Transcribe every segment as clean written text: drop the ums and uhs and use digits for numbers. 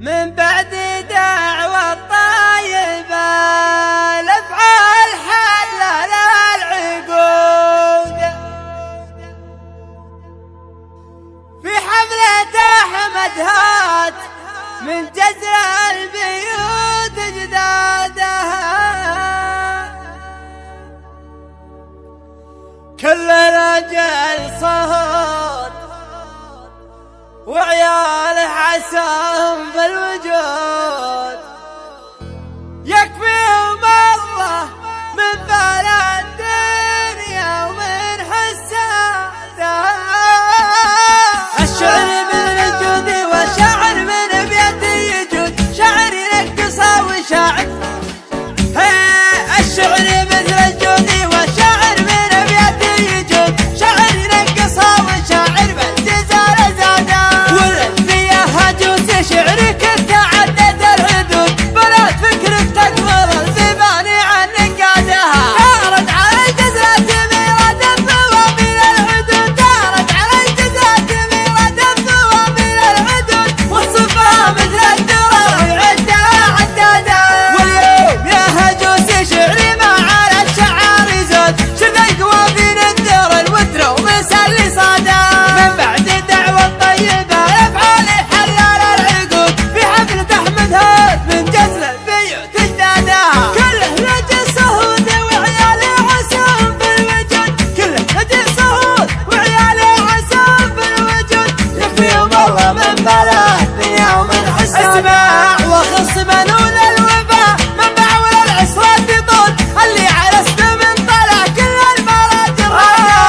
من بعد دعوة طيبة الأفعال حلل العقود. في حفلة أحمد هات من جزر البيوت جدادها، كل رجل صوت وعياله عساهم في الوجود، يكفيهم الله من بلا الدنيا ومن حسادها. الشعر من الجود والشعر من بيدي يجود، شعر ينقص وشاعر الشعر مثل الجود والشعر من بيدي يجود، شعر ينقص وشاعر بالجزال زادا. ولد فيها هجوس شعرك تعدت الحدود، بنات فكرك تكبر الزباني عن نقادها. تارد على الجزات ميراد الثوابين العدود، تارد على الجزات ميراد الثوابين العدود، وصفها مثل الدرر يعدها عدادا. واليوم يا هجوس شعري ما على الشعار يزود، شذيك وفين الدر الوتر ومسلي صادا. من بعد دعوة طيبة الأفعال حلال العقود، في حفلة أحمد هات من جزر البيوت جدادها. كله رجل صهود وعياله عساهم في الوجود، كله رجل صهود وعياله عساهم في الوجود، يكفيهم الله من بلا الدنيا ومن حسادها. اسمع وخص بنون الوفا منبع ولا العسرات طول، اللي على اسمه من طلع كل المراجل رجال.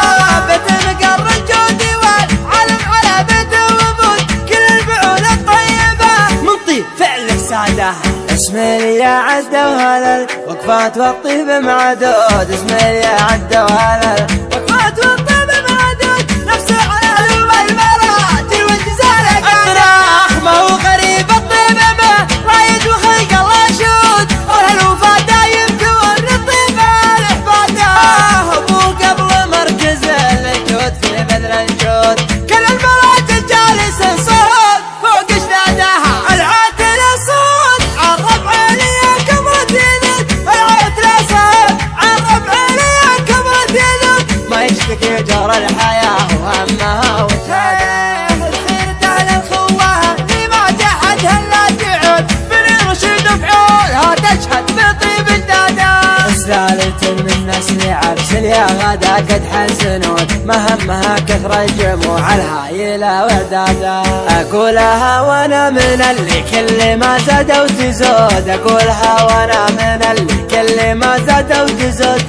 بيت مقر الجود والعلم على بيت وفود، كل الفعول الطيبة من طيب فعلك سادها. اسمي يا عدة وهلل وقفات والطيب معدود، اسمي يا عدة وهلل وقفات والطيب معدود، نفسه على المراجل والجزال قادة. ما هو غريب الطيب به رايد وخلق الله شود، والهلوفة دايم كون الطيب الإحباده. أبو قبل مركز الجود في بذل الجود، كل المراجل جالس صوت فوق جدادها. العاتل صوت عالربع لي كبرتينك، العاتل صوت عالربع لي كبرتينك، ما يشتكي جار الحياة وهمها وشادها. الخير تعالى الخوة لما جحدها لا تعود، بني رشيد فعولها تشهد بطيب الدادا. سلالة من نسل عبس يا غدا قد حزنون، مهمها كثر الجموع الهايلة ودادا. أقولها وانا من اللي كل ما زاد وتزود، أقولها وانا من اللي كل ما زاد وتزود،